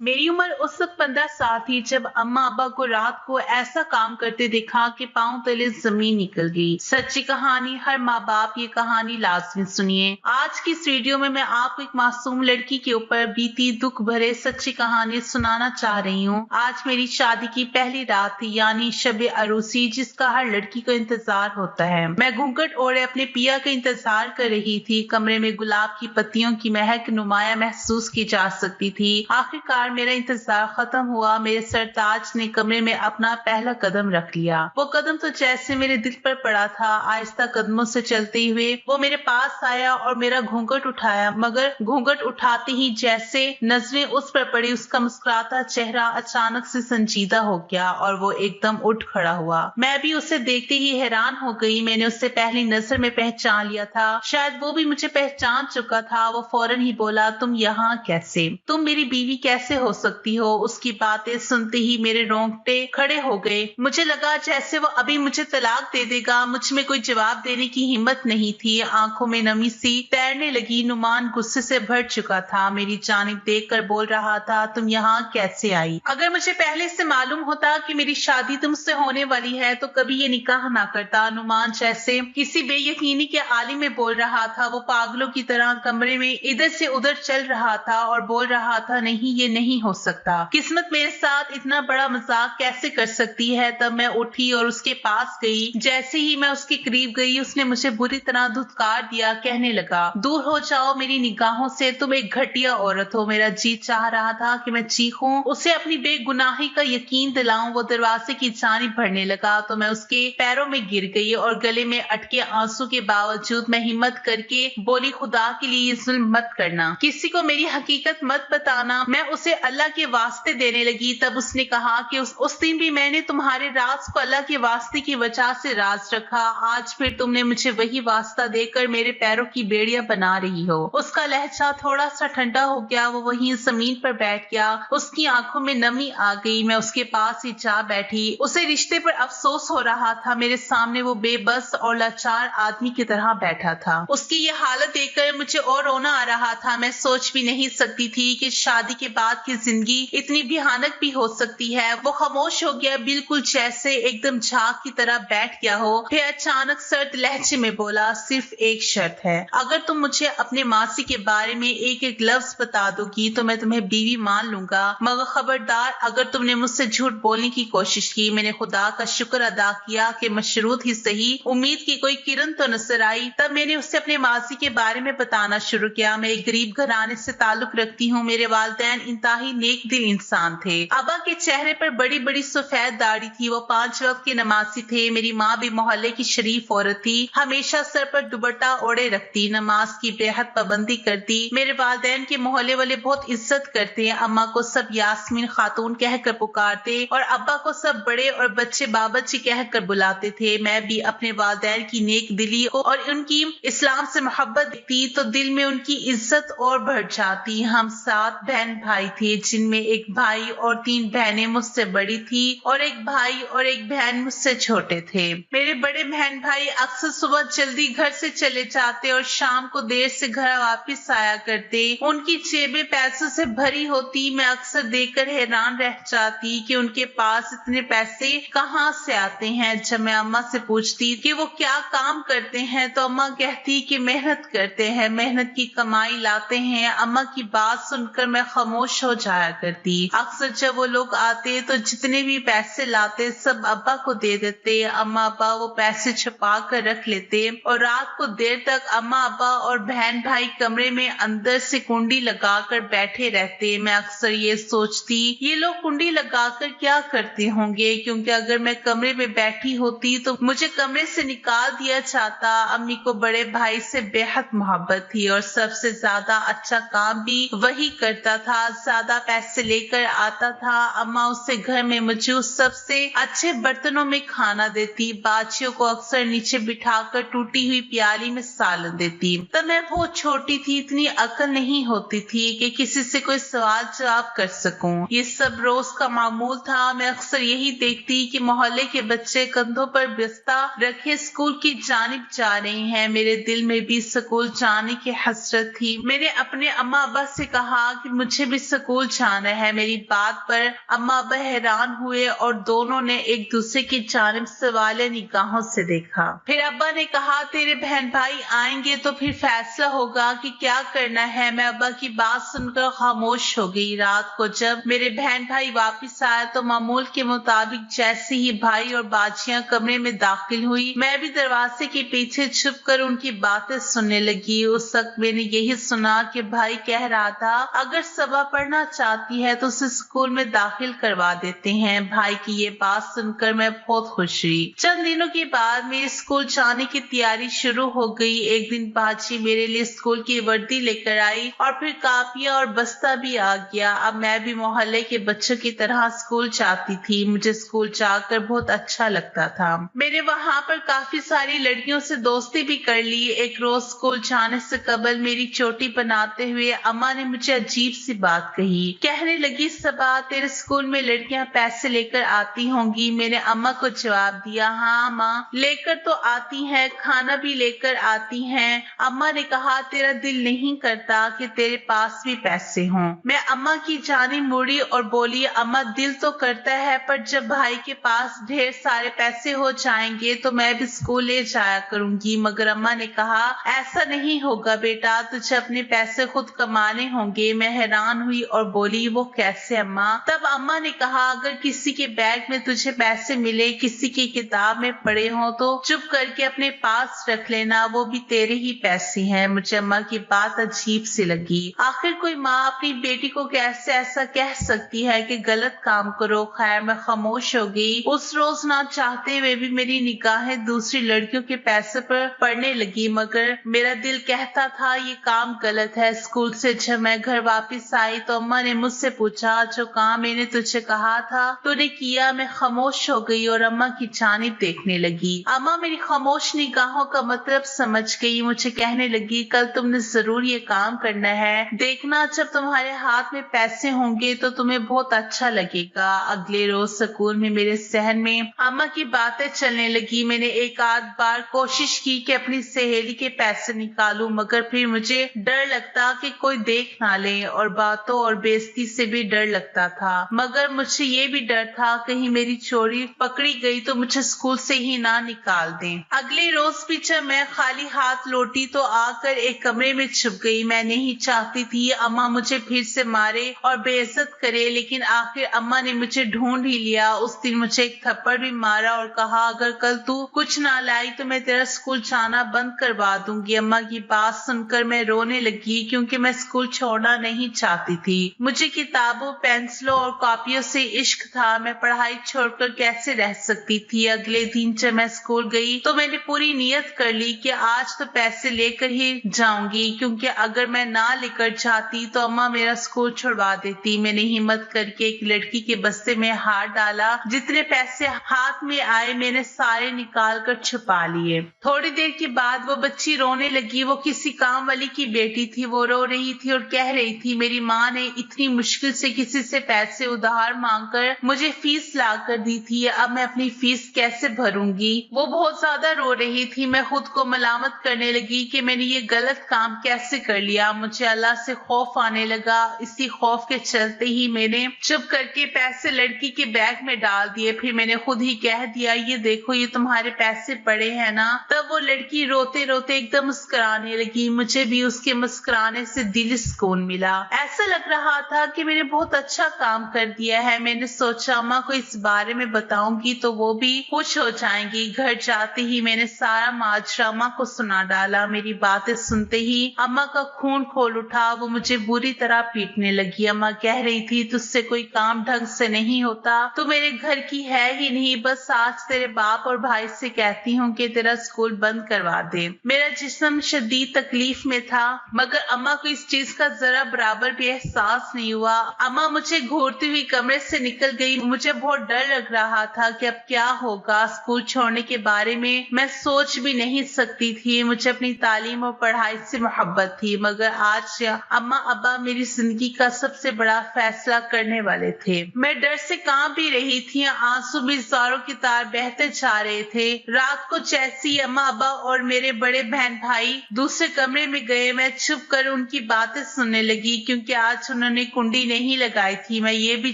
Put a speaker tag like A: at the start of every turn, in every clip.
A: मेरी उम्र उस वक्त 15 साल थी जब अम्मा अब्बा को रात को ऐसा काम करते देखा कि पांव तले जमीन निकल गई। सच्ची कहानी, हर माँ बाप ये कहानी लाजमी सुनिए। आज की इस वीडियो में मैं आपको एक मासूम लड़की के ऊपर बीती दुख भरे सच्ची कहानी सुनाना चाह रही हूँ। आज मेरी शादी की पहली रात थी, यानी शबे अरूसी, जिसका हर लड़की को इंतजार होता है। मैं घूंघट ओढ़े अपने पिया का इंतजार कर रही थी। कमरे में गुलाब की पत्तियों की महक नुमाया महसूस की जा सकती थी। आखिरकार मेरा इंतजार खत्म हुआ। मेरे सरताज ने कमरे में अपना पहला कदम रख लिया। वो कदम तो जैसे मेरे दिल पर पड़ा था। आहिस्ता कदमों से चलते हुए वो मेरे पास आया और मेरा घूंघट उठाया, मगर घूंघट उठाते ही जैसे नजरें उस पर पड़ी, उसका मुस्कुराता चेहरा अचानक से संजीदा हो गया और वो एकदम उठ खड़ा हुआ। मैं भी उसे देखते ही हैरान हो गई। मैंने उसे पहली नजर में पहचान लिया था। शायद वो भी मुझे पहचान चुका था। वो फौरन ही बोला, तुम यहाँ कैसे? तुम मेरी बीवी कैसे हो सकती हो? उसकी बातें सुनते ही मेरे रोंगटे खड़े हो गए। मुझे लगा जैसे वो अभी मुझे तलाक दे देगा। मुझ में कोई जवाब देने की हिम्मत नहीं थी। आंखों में नमी सी तैरने लगी। नुमान गुस्से से भर चुका था। मेरी जानिब देखकर बोल रहा था, तुम यहाँ कैसे आई? अगर मुझे पहले से मालूम होता कि मेरी शादी तुमसे होने वाली है तो कभी ये निकाह ना करता। नुमान जैसे किसी बेयकीनी के आलिम में बोल रहा था। वो पागलों की तरह कमरे में इधर से उधर चल रहा था और बोल रहा था, नहीं, ये नहीं हो सकता। किस्मत मेरे साथ इतना बड़ा मजाक कैसे कर सकती है? तब मैं उठी और उसके पास गई। जैसे ही मैं उसके करीब गई, उसने मुझे बुरी तरह धुतकार दिया। कहने लगा, दूर हो जाओ मेरी निगाहों से, तुम एक घटिया औरत हो। मेरा जी चाह रहा था कि मैं चीखूं, उसे अपनी बेगुनाही का यकीन दिलाऊं। वो दरवाजे की जानिब बढ़ने लगा तो मैं उसके पैरों में गिर गई और गले में अटके आंसू के बावजूद मैं हिम्मत करके बोली, खुदा के लिए जुल्म मत करना, किसी को मेरी हकीकत मत बताना। मैं उसे अल्लाह के वास्ते देने लगी। तब उसने कहा कि उस दिन भी मैंने तुम्हारे राज को अल्लाह के वास्ते की वजह से राज रखा। आज फिर तुमने मुझे वही वास्ता देकर मेरे पैरों की बेड़ियां बना रही हो। उसका लहजा थोड़ा सा ठंडा हो गया। वो वहीं जमीन पर बैठ गया। उसकी आंखों में नमी आ गई। मैं उसके पास ही जा बैठी। उसे रिश्ते पर अफसोस हो रहा था। मेरे सामने वो बेबस और लाचार आदमी की तरह बैठा था। उसकी ये हालत देखकर मुझे और रोना आ रहा था। मैं सोच भी नहीं सकती थी कि शादी के बाद की जिंदगी इतनी भयानक भी हो सकती है। वो खामोश हो गया, बिल्कुल जैसे एकदम झाग की तरह बैठ गया हो। फिर अचानक सर्द लहजे में बोला, सिर्फ एक शर्त है, अगर तुम मुझे अपने मासी के बारे में एक एक लफ्ज बता दोगी तो मैं तुम्हें बीवी मान लूंगा, मगर खबरदार अगर तुमने मुझसे झूठ बोलने की कोशिश की। मैंने खुदा का शुक्र अदा किया कि मशरूत ही सही उम्मीद की कोई किरण तो नजर आई। तब मैंने उससे अपने मासी के बारे में बताना शुरू किया। मैं एक गरीब घराने से ताल्लुक रखती हूँ। मेरे वालिदैन इंतहाई नेक दिल इंसान थे। अब्बा के चेहरे पर बड़ी बड़ी सफेद दाढ़ी थी। वो 5 वक्त के नमाजी थे। मेरी माँ भी मोहल्ले की शरीफ औरत थी। हमेशा सर पर दुपट्टा ओढ़े रखती, नमाज की बेहद पाबंदी करती। मेरे वालिदैन के मोहल्ले वाले बहुत इज्जत करते। अम्मा को सब यास्मीन खातून कहकर पुकारते और अब्बा को सब बड़े और बच्चे बाबच्ची कहकर बुलाते थे। मैं भी अपने वालिदैन की नेक दिली और उनकी इस्लाम से मोहब्बत देखती तो दिल में उनकी इज्जत और बढ़ जाती। हम 7 बहन भाई थे, जिनमें एक भाई और 3 बहनें मुझसे बड़ी थी और एक भाई और एक बहन मुझसे छोटे थे। मेरे बड़े बहन भाई अक्सर सुबह जल्दी घर से चले जाते और शाम को देर से घर वापस आया करते। उनकी जेबें पैसों से भरी होती। मैं अक्सर देखकर हैरान रह जाती कि उनके पास इतने पैसे कहाँ से आते हैं। जब मैं अम्मा से पूछती कि वो क्या काम करते हैं तो अम्मा कहती कि मेहनत करते हैं, मेहनत की कमाई लाते हैं। अम्मा की बात सुनकर मैं खामोश हो जाया करती। अक्सर जब वो लोग आते तो जितने भी पैसे लाते सब अब्बा को दे देते। अम्मा अब्बा वो पैसे छुपा कर रख लेते और रात को देर तक अम्मा अब्बा और बहन भाई कमरे में अंदर से कुंडी लगाकर बैठे रहते। मैं अक्सर ये सोचती, ये लोग कुंडी लगाकर क्या करते होंगे, क्योंकि अगर मैं कमरे में बैठी होती तो मुझे कमरे से निकाल दिया जाता। अम्मी को बड़े भाई से बेहद मोहब्बत थी और सबसे ज्यादा अच्छा काम भी वही करता था। ज्यादा पैसे लेकर आता था। अम्मा उससे घर में मौजूद सबसे अच्छे बर्तनों में खाना देती। बाचियों को अक्सर नीचे बिठाकर टूटी हुई प्याली में सालन देती। तब मैं बहुत छोटी थी, इतनी अकल नहीं होती थी कि किसी से कोई सवाल जवाब कर सकूं। ये सब रोज का मामूल था। मैं अक्सर यही देखती कि मोहल्ले के बच्चे कंधों पर बस्ता रखे स्कूल की जानिब जा रहे हैं। मेरे दिल में भी स्कूल जाने की हसरत थी। मैंने अपने अम्मा अब्बा से कहा कि मुझे भी स्कूल स्कूल जाना है। मेरी बात पर अम्मा अब्बा हैरान हुए और दोनों ने एक दूसरे की जानिब सवालिया निगाहों से देखा। फिर अब्बा ने कहा, तेरे बहन भाई आएंगे तो फिर फैसला होगा कि क्या करना है। मैं अब्बा की बात सुनकर खामोश हो गई। रात को जब मेरे बहन भाई वापस आया तो मामूल के मुताबिक जैसे ही भाई और बाजियां कमरे में दाखिल हुई, मैं भी दरवाजे के पीछे छुप कर उनकी बातें सुनने लगी। उस वक्त मैंने यही सुना कि भाई कह रहा था, अगर सबा पढ़ना चाहती है तो उसे स्कूल में दाखिल करवा देते हैं। भाई की ये बात सुनकर मैं बहुत खुश हुई। चंद दिनों के बाद मेरे स्कूल जाने की तैयारी शुरू हो गई। एक दिन बाजी मेरे लिए स्कूल की वर्दी लेकर आई और फिर कापियां और बस्ता भी आ गया। अब मैं भी मोहल्ले के बच्चों की तरह स्कूल जाती थी। मुझे स्कूल जाकर बहुत अच्छा लगता था। मैंने वहां पर काफी सारी लड़कियों से दोस्ती भी कर ली। एक रोज स्कूल जाने से कबल मेरी चोटी बनाते हुए अम्मा ने मुझे अजीब सी बात कही। कहने लगी, सबा तेरे स्कूल में लड़कियां पैसे लेकर आती होंगी। मैंने अम्मा को जवाब दिया, हाँ माँ, लेकर तो आती हैं, खाना भी लेकर आती हैं। अम्मा ने कहा, तेरा दिल नहीं करता कि तेरे पास भी पैसे हों। मैं अम्मा की जानिब मुड़ी और बोली, अम्मा दिल तो करता है, पर जब भाई के पास ढेर सारे पैसे हो जाएंगे तो मैं भी स्कूल ले जाया करूंगी। मगर अम्मा ने कहा, ऐसा नहीं होगा बेटा, तुझे अपने पैसे खुद कमाने होंगे। मैं हैरान हुई और बोली, वो कैसे अम्मा? तब अम्मा ने कहा, अगर किसी के बैग में तुझे पैसे मिले, किसी की किताब में पड़े हो तो चुप करके अपने पास रख लेना, वो भी तेरे ही पैसे हैं। मुझे अम्मा की बात अजीब सी लगी। आखिर कोई माँ अपनी बेटी को कैसे ऐसा कह सकती है कि गलत काम करो। खैर मैं खामोश हो गई। उस रोज ना चाहते हुए भी मेरी निगाहें दूसरी लड़कियों के पैसे पर पड़ने लगी, मगर मेरा दिल कहता था ये काम गलत है। स्कूल से जब मैं घर वापस आई तो अम्मा ने मुझसे पूछा, जो काम मैंने तुझे कहा था तूने किया? मैं खामोश हो गई और अम्मा की जानिब देखने लगी। अम्मा मेरी खामोश निगाहों का मतलब समझ गई। मुझे कहने लगी, कल तुमने जरूर ये काम करना है, देखना जब तुम्हारे हाथ में पैसे होंगे तो तुम्हें बहुत अच्छा लगेगा। अगले रोज स्कूल में मेरे सहन में अम्मा की बातें चलने लगी। मैंने एक आध बार कोशिश की कि अपनी सहेली के पैसे निकालूं, मगर फिर मुझे डर लगता कि कोई देख ना ले और बातों और बेइज्जती से भी डर लगता था। मगर मुझे ये भी डर था कहीं मेरी चोरी पकड़ी गई तो मुझे स्कूल से ही ना निकाल दें। अगले रोज भी जब मैं खाली हाथ लौटी तो आकर एक कमरे में छुप गई। मैं नहीं चाहती थी अम्मा मुझे फिर से मारे और बेइज्जत करे, लेकिन आखिर अम्मा ने मुझे ढूंढ ही लिया। उस दिन मुझे एक थप्पड़ भी मारा और कहा, अगर कल तू कुछ ना लाई तो मैं तेरा स्कूल जाना बंद करवा दूंगी। अम्मा की बात सुनकर मैं रोने लगी क्योंकि मैं स्कूल छोड़ना नहीं चाहती थी। मुझे किताबों, पेंसिलों और कॉपियों से इश्क था। मैं पढ़ाई छोड़कर कैसे रह सकती थी। अगले दिन जब मैं स्कूल गई तो मैंने पूरी नियत कर ली कि आज तो पैसे लेकर ही जाऊंगी, क्योंकि अगर मैं ना लेकर जाती तो अम्मा मेरा स्कूल छुड़वा देती। मैंने हिम्मत करके एक लड़की के बस्ते में हाथ डाला। जितने पैसे हाथ में आए मैंने सारे निकाल कर छुपा लिए। थोड़ी देर के बाद वो बच्ची रोने लगी। वो किसी काम वाली की बेटी थी। वो रो रही थी और कह रही थी, मेरी माँ ने इतनी मुश्किल से किसी से पैसे उधार मांगकर मुझे फीस ला कर दी थी, अब मैं अपनी फीस कैसे भरूंगी। वो बहुत ज्यादा रो रही थी। मैं खुद को मलामत करने लगी कि मैंने ये गलत काम कैसे कर लिया। मुझे अल्लाह से खौफ आने लगा। इसी खौफ के चलते ही मैंने चुप करके पैसे लड़की के बैग में डाल दिए। फिर मैंने खुद ही कह दिया, ये देखो ये तुम्हारे पैसे पड़े हैं ना। तब वो लड़की रोते रोते एकदम मुस्कुराने लगी। मुझे भी उसके मुस्कुराने से दिल सुकून मिला। ऐसा लग रहा था कि मैंने बहुत अच्छा काम कर दिया है। मैंने सोचा अम्मा को इस बारे में बताऊंगी तो वो भी खुश हो जाएंगी। घर जाते ही मैंने सारा माजरा अम्मा को सुना डाला। मेरी बातें सुनते ही अम्मा का खून खोल उठा। वो मुझे बुरी तरह पीटने लगी। अम्मा कह रही थी, तुझसे कोई काम ढंग से नहीं होता, तू मेरे घर की है ही नहीं। बस आज तेरे बाप और भाई से कहती हूँ कि तेरा स्कूल बंद करवा दे। मेरा जिस्म शदीद तकलीफ में था, मगर अम्मा को इस चीज का जरा बराबर भी एहसास नहीं हुआ। अम्मा मुझे घूरती हुई कमरे से निकल गई। मुझे बहुत डर लग रहा था कि अब क्या होगा। स्कूल छोड़ने के बारे में मैं सोच भी नहीं सकती थी। मुझे अपनी तालीम और पढ़ाई से मोहब्बत थी, मगर आज अम्मा अब्बा मेरी जिंदगी का सबसे बड़ा फैसला करने वाले थे। मैं डर से कांप भी रही थी। आंसू भी ज़ारों की तार बहते जा रहे थे। रात को जैसी अम्मा अब्बा और मेरे बड़े बहन भाई दूसरे कमरे में गए, मैं छुप कर उनकी बातें सुनने लगी, क्योंकि आज उन्होंने कुंडी नहीं लगाई थी। मैं ये भी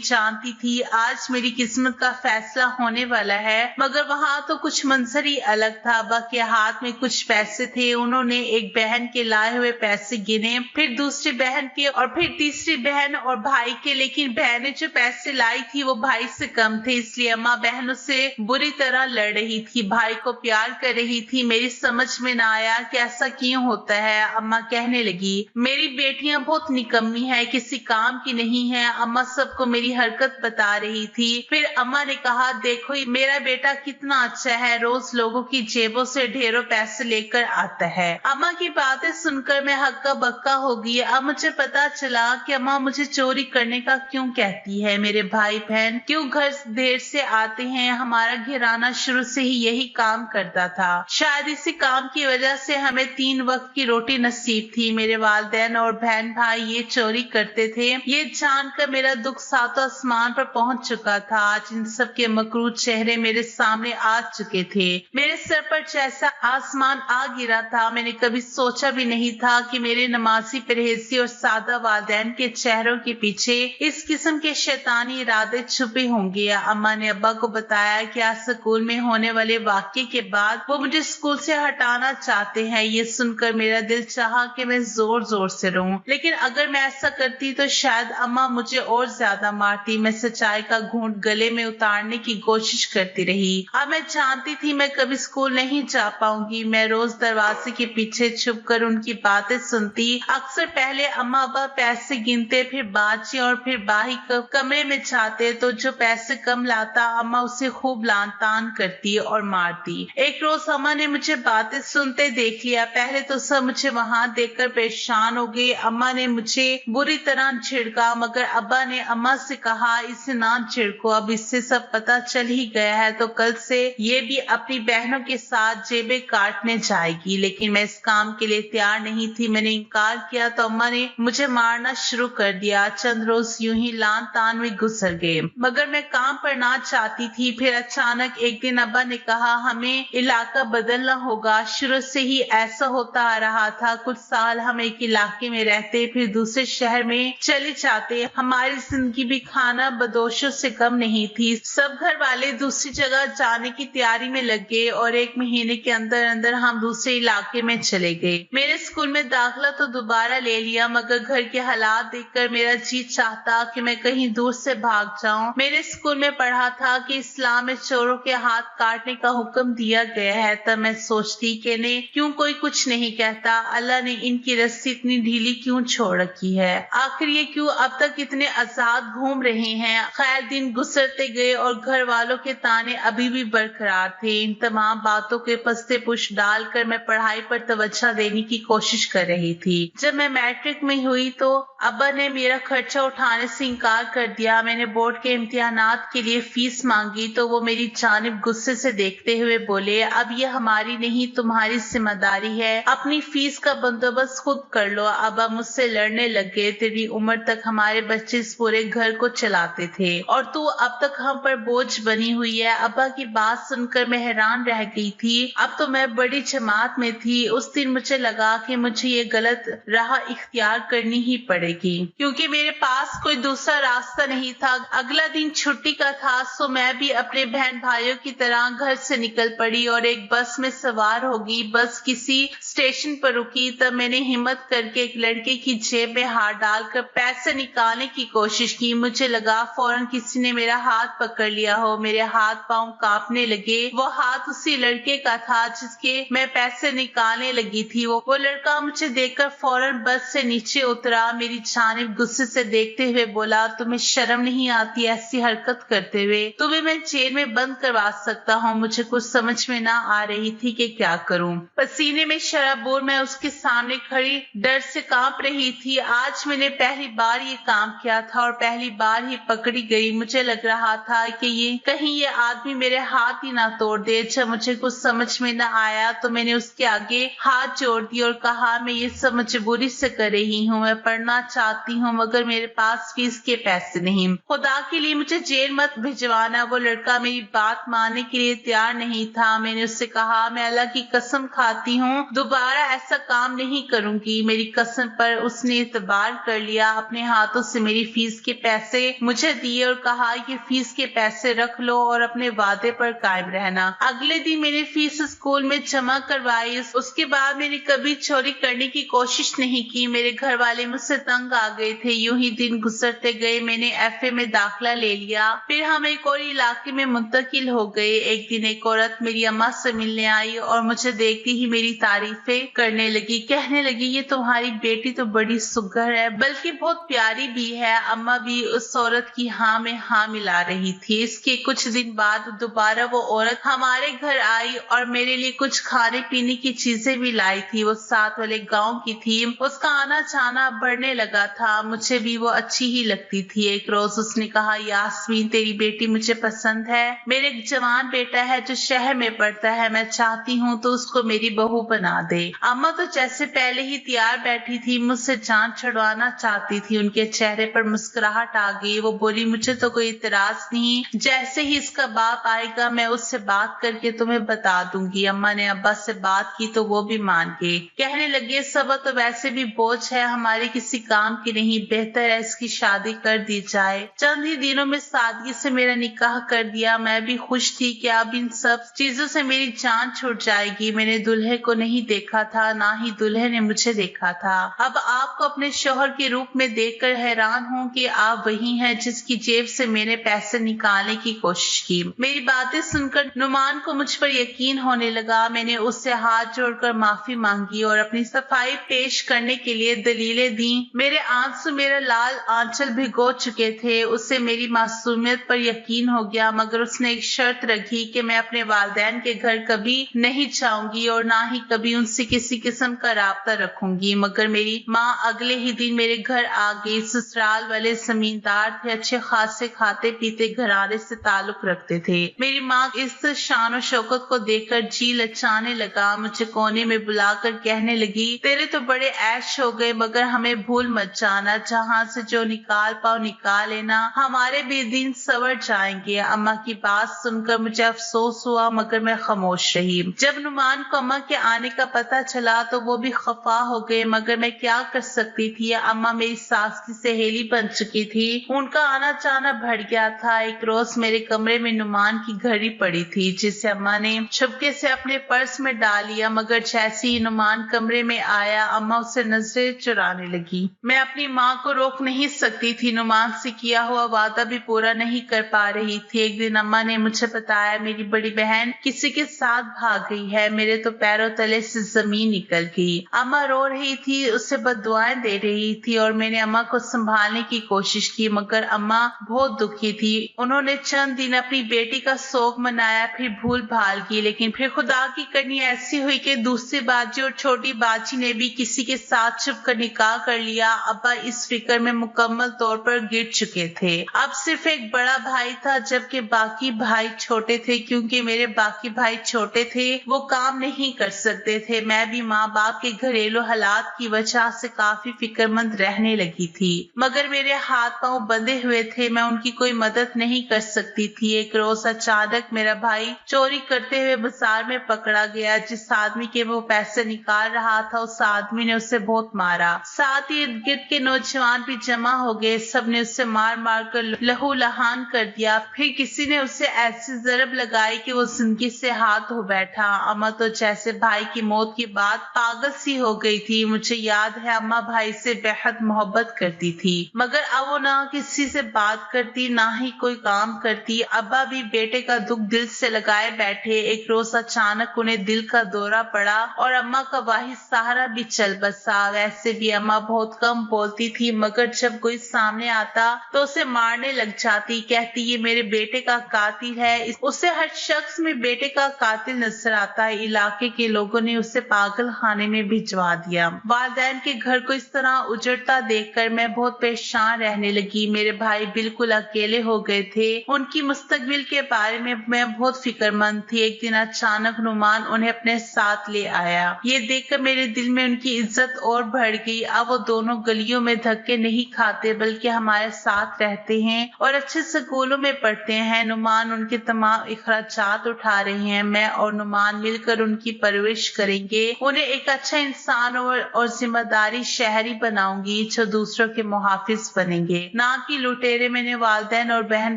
A: जानती थी आज मेरी किस्मत का फैसला होने वाला है, मगर वहाँ तो कुछ मंजर ही अलग था। अब्बा के हाथ में कुछ पैसे थे। उन्होंने एक बहन के लाए हुए पैसे गिने, फिर दूसरी बहन के और फिर तीसरी बहन और भाई के, लेकिन बहनें जो पैसे लाई थी वो भाई से कम थे, इसलिए अम्मा बहनों से बुरी तरह लड़ रही थी, भाई को प्यार कर रही थी। मेरी समझ में ना आया कि ऐसा क्यों होता है। अम्मा कहने लगी, मेरी बेटियां बहुत निकम्मी है, किसी काम की नहीं है। अम्मा सबको मेरी हरकत बता रही थी। फिर अम्मा ने कहा, देखो मेरा बेटा कितना अच्छा है, रोज लोगों की जेबों से ढेरों पैसे लेकर आता है। अम्मा की बातें सुनकर मैं हक्का बक्का हो गई। अब मुझे पता चला कि अम्मा मुझे चोरी करने का क्यों कहती है। मेरे भाई बहन क्यों घर देर से आते हैं, हमारा घराना शुरू से ही यही काम करता था। शायद इसी काम की वजह से हमें 3 वक्त की रोटी नसीब थी। मेरे वालिदैन और बहन भाई ये चोरी करते थे। ये जानकर मेरा दुख सातों आसमान पर पहुंच चुका था। आज इन सब के मकरूज चेहरे मेरे सामने आ चुके थे। मेरे सर पर जैसा आसमान आ गिरा था। मैंने कभी सोचा भी नहीं था कि मेरे नमाजी, परहेजी और सादा वालिदैन के चेहरों के पीछे इस किस्म के शैतानी इरादे छुपे होंगे। अम्मा ने अब्बा को बताया कि आज स्कूल में होने वाले वाक़ये के बाद वो मुझे स्कूल से हटाना चाहते हैं। ये सुनकर मेरा दिल चाहा कि मैं जोर जोर से रोऊं, लेकिन अगर मैं ऐसा करती तो शायद अम्मा मुझे और ज्यादा मारती। मैं सच्चाई का घूंट गले में उतारने की कोशिश करती रही। अब मैं जानती थी मैं कभी स्कूल नहीं जा पाऊंगी। मैं रोज दरवाजे के पीछे छुप कर उनकी बातें सुनती। अक्सर पहले अम्मा अब्बा पैसे गिनते, फिर बाजी और फिर बाही कमरे में जाते, तो जो पैसे कम लाता अम्मा उसे खूब लान तान करती और मारती। एक रोज अम्मा ने मुझे बातें सुनते देख लिया। पहले तो सब मुझे वहां देखकर परेशान हो गए। अम्मा ने मुझे बुरी तरह झिड़का, मगर अब्बा ने अम्मा से कहा, इसे ना झिड़को, अब इससे सब पता चल ही गया है तो कल से ये भी अपनी बहनों के साथ जेबें काटने जाएगी। लेकिन मैं इस काम के लिए तैयार नहीं थी। मैंने इनकार किया तो अम्मा ने मुझे मारना शुरू कर दिया। चंद रोज यूं ही लान तान में गुजर गए, मगर मैं काम पर ना चाहती थी। फिर अचानक एक दिन अब्बा ने कहा, हमें इलाका बदलना होगा। शुरू से ही ऐसा होता आ रहा था। कुछ साल हम एक इलाके में रहते, फिर दूसरे शहर में चले जाते। हमारी जिंदगी भी खाना बदोशों से कम नहीं थी। सब घर वाले दूसरी जगह जाने की तैयारी में लग गए और 1 महीने के अंदर अंदर हम दूसरे इलाके में चले गए। मेरे स्कूल में दाखिला तो दोबारा ले लिया, मगर घर के हालात देखकर मेरा जी चाहता कि मैं कहीं दूर से भाग जाऊं। मेरे स्कूल में पढ़ा था कि इस्लाम में चोरों के हाथ काटने का हुक्म दिया गया है। तब मैं सोचती कि ने क्यों कोई कुछ नहीं कहता, अल्लाह ने इनकी रस्सी इतनी ढीली क्यों छोड़ रखी है, आखिर ये क्यों अब तक इतने आजाद घूम रहे हैं। खैर दिन गुजरते गए और घर वालों के ताने अभी भी बरकरार थे। इन तमाम बातों के पस्ते पुश डालकर मैं पढ़ाई पर तवज्जो देने की कोशिश कर रही थी। जब मैं मैट्रिक में हुई तो अब्बा ने मेरा खर्चा उठाने से इनकार कर दिया। मैंने बोर्ड के इम्तिहानात के लिए फीस मांगी तो वो मेरी जानिब गुस्से से देखते हुए बोले, अब ये हमारी नहीं तुम्हारी जिम्मेदारी है, अपनी फीस का बंदोबस्त खुद कर लो। अब्बा मुझसे लड़ने लगे, तेरी उम्र तक हमारे बच्चे इस पूरे घर को चलाते थे और तू अब तक हम पर बोझ बनी हुई है। अब्बा की बात सुनकर मैं हैरान रह गई थी। अब तो मैं बड़ी जमात में थी। उस दिन मुझे लगा कि मुझे ये गलत राह इख्तियार करनी ही पड़ेगी, क्योंकि मेरे पास कोई दूसरा रास्ता नहीं था। अगला दिन छुट्टी का था, सो मैं भी अपने बहन भाइयों की तरह घर से निकल पड़ी और एक बस में सवार होगी। बस किसी स्टेशन पर रुकी, तब मैंने हिम्मत करके एक लड़के की जेब में हाथ डालकर पैसे निकालने की कोशिश की। मुझे लगा फौरन किसी ने मेरा हाथ पकड़ लिया हो। मेरे हाथ पांव कांपने लगे। वो हाथ उसी लड़के का था जिसके मैं पैसे निकालने लगी थी। वो लड़का मुझे देखकर फौरन बस से नीचे उतरा, मेरी जानिब गुस्से से देखते हुए बोला, तुम्हें शर्म नहीं आती ऐसी हरकत करते हुए? तुम्हें मैं जेल में बंद करवा सकता हूँ। मुझे कुछ समझ में ना आ रही थी कि क्या करूँ। पसीने में शराबोर मैं उसके सामने खड़ी डर से कांप रही थी। आज मैंने पहली बार ये काम किया था और पहली बार ही पकड़ी गई। मुझे लग रहा था कि कहीं ये आदमी मेरे हाथ ही ना तोड़ दे। जब मुझे कुछ समझ में न आया तो मैंने उसके आगे हाथ जोड़ दिया और कहा, मैं ये सब मजबूरी से कर रही हूँ, मैं पढ़ना चाहती हूँ मगर मेरे पास फीस के पैसे नहीं। खुदा के लिए मुझे जेल मत भिजवाना। वो लड़का मेरी बात मानने के लिए तैयार नहीं था। मैंने उससे कहा, मैं अल्लाह की कसम खाती हूँ दोबारा ऐसा काम नहीं करूंगी। मेरी कसम पर उसने इतबार कर लिया। लिया, अपने हाथों से मेरी फीस के पैसे मुझे दिए और कहा ये फीस के पैसे रख लो और अपने वादे पर कायम रहना। अगले दिन मैंने फीस स्कूल में जमा करवाई। उसके बाद मैंने कभी चोरी करने की कोशिश नहीं की। मेरे घर वाले मुझसे तंग आ गए थे। यूं ही दिन गुजरते गए। मैंने एफए में दाखिला ले लिया। फिर हम एक और इलाके में मुंतकिल हो गए। एक दिन एक औरत मेरी अम्मा से मिलने आई और मुझे देखते ही मेरी तारीफें करने लगी। कहने लगी ये तुम्हारी बेटी तो बड़ी सुघर है, बल्कि बहुत प्यारी भी है। अम्मा भी उस औरत की हाँ में हाँ मिला रही थी। इसके कुछ दिन बाद दोबारा वो औरत हमारे घर आई और मेरे लिए कुछ खाने पीने की चीजें भी लाई थी। वो साथ वाले गांव की थी। उसका आना जाना बढ़ने लगा था। मुझे भी वो अच्छी ही लगती थी। एक रोज उसने कहा यास्मीन तेरी बेटी मुझे पसंद है। मेरे एक जवान बेटा है जो शहर में पढ़ता है। मैं चाहती हूँ तो उसको मेरी बहू बना दे। अम्मा तो जैसे पहले ही तैयार बैठी थी, मुझसे जान छुड़वाना चाहती थी। उनके चेहरे पर मुस्कुराहट आ गई। वो बोली मुझे तो कोई इतराज नहीं, जैसे ही इसका बाप आएगा मैं उससे बात करके तुम्हें बता दूंगी। अम्मा ने अब्बा से बात की तो वो भी मान गए। कहने लगे सबा तो वैसे भी बोझ है, हमारे किसी काम की नहीं, बेहतर है इसकी शादी कर दी जाए। चंद ही दिनों में सादगी से मेरा निकाह कर दिया। मैं भी खुश थी कि अब इन सब चीजों से मेरी जान छूट जाएगी। मैंने दुल्हे को नहीं देखा था, ना ही दुल्हे ने मुझे देखा था। अब आपको अपने शोहर के रूप में देखकर हैरान हूँ कि आप वही हैं जिसकी जेब से मैंने पैसे निकालने की कोशिश की। मेरी बातें सुनकर नुमान को मुझ पर यकीन होने लगा। मैंने उससे हाथ जोड़कर माफी मांगी और अपनी सफाई पेश करने के लिए दलीलें दी। मेरे आंसू मेरा लाल आंचल भिगो चुके थे। उसे मेरी मासूमियत पर यकीन हो गया, मगर उसने एक शर्त रखी कि मैं अपने वालिदैन के घर कभी नहीं जाऊंगी और ना ही कभी उनसे किसी किस्म का राब्ता रखूंगी। मगर मेरी माँ अगले ही दिन मेरे घर आ गई। ससुराल वाले जमींदार थे, अच्छे खासे खाते पीते घराने से ताल्लुक रखते थे। मेरी माँ इस शान और शौकत को देखकर जी लचाने लगा। मुझे कोने में बुलाकर कहने लगी तेरे तो बड़े ऐश हो गए, मगर हमें भूल मत जाना। जहाँ से जो निकाल पाओ निकाल लेना, हमारे भी दिन सवर जाएंगे। अम्मा की बात सुनकर मुझे अफसोस हुआ, मगर मैं खामोश रही। जब नुमान को अम्मा के आने का पता चला तो वो भी खफा हो गए, मगर मैं क्या कर सकती थी। अम्मा मेरी सास की सहेली बन चुकी थी। उनका आना जाना बढ़ गया था। एक रोज मेरे कमरे में नुमान की घड़ी पड़ी थी, जिसे अम्मा ने छुपके से अपने पर्स में डाल लिया। मगर जैसे ही नुमान कमरे में आया, अम्मा उससे नजरें चुराने लगी। मैं अपनी माँ को रोक नहीं सकती थी। नुमान से किया हुआ वादा भी पूरा नहीं कर पा रही थी। एक दिन अम्मा ने मुझे बताया मेरी बड़ी बहन किसी के साथ भाग गई है। मेरे तो पैरों तले से जमीन निकल गई। अम्मा रो रही थी, उसे बद्दुआएं दे रही थी और मैंने अम्मा को संभालने की कोशिश की, मगर अम्मा बहुत दुखी थी। उन्होंने चंद दिन अपनी बेटी का शोक मनाया, फिर भूल भाल की, लेकिन फिर खुदा की करनी ऐसी हुई कि दूसरी बाजी और छोटी बाजी ने भी किसी के साथ छुप कर निकाह कर लिया। अब्बा इस फिक्र में मुकम्मल तौर पर गिर चुके थे। अब सिर्फ एक बड़ा भाई था, जबकि बाकी भाई छोटे थे। क्योंकि मेरे बाकी भाई छोटे थे, वो काम नहीं कर सकते थे। मैं भी माँ बाप के घरेलू हालात की वजह से काफी फिक्रमंद रहने लगी थी, मगर मेरे हाथ पांव बंधे हुए थे। मैं उनकी कोई मदद नहीं कर सकती थी। एक रोज अचानक मेरा भाई चोरी करते हुए बाजार में पकड़ा गया। जिस आदमी के वो पैसे निकाल रहा था, उस आदमी ने उसे बहुत मारा। साथ ही इर्द गिर्द के नौजवान भी जमा हो गए। सबने उसे मार मार कर लहू लहान कर दिया। फिर किसी ने उसे ऐसी जरब लगाई कि वो जिंदगी से हाथ धो बैठा। अम्मा तो जैसे भाई की मौत की बात पागल सी हो गई थी। मुझे याद है अम्मा भाई से बेहद मोहब्बत करती थी, मगर अब वो ना किसी से बात करती, ना ही कोई काम करती। अब्बा भी बेटे का दुख दिल से लगाए बैठे। एक रोज अचानक उन्हें दिल का दौरा पड़ा और अम्मा का वाहिद सहारा भी चल बसा। वैसे भी अम्मा बहुत कम बोलती थी, मगर जब कोई सामने आता तो उसे मारने लग जाती। कहती ये मेरे बेटे का कातिल है। उसे हर शख्स में बेटे का कातिल नजर आता है। इलाके के लोगों ने उसे पागल खाने में भिजवा दिया। वालिदैन के घर को इस तरह उजड़ता देखकर मैं बहुत परेशान रहने लगी। मेरे भाई बिल्कुल अकेले हो गए थे। उनकी मुस्तकबिल के बारे में मैं बहुत फिक्रमंद थी। एक दिन अचानक नुमान उन्हें अपने साथ ले आया। ये देखकर मेरे दिल में उनकी इज्जत और बढ़ गई। अब वो दोनों गलियों में धक्के नहीं खाते, बल्कि हमारे साथ रहते हैं और अच्छे स्कूलों में पढ़ते हैं। नुमान उनके तमाम इखराजात उठा रहे हैं। मैं और नुमान मिलकर उनकी परवरिश करेंगे। उन्हें एक अच्छा इंसान और जिम्मेदारी शहरी बनाऊंगी। बीच और दूसरों के मुहाफिज बनेंगे, ना कि लुटेरे। मैंने वालिदैन और बहन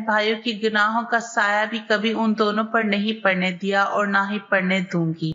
A: भाइयों के गुनाहों का साया भी कभी उन दोनों पर नहीं पड़ने दिया और ना ही पड़ने दूंगी।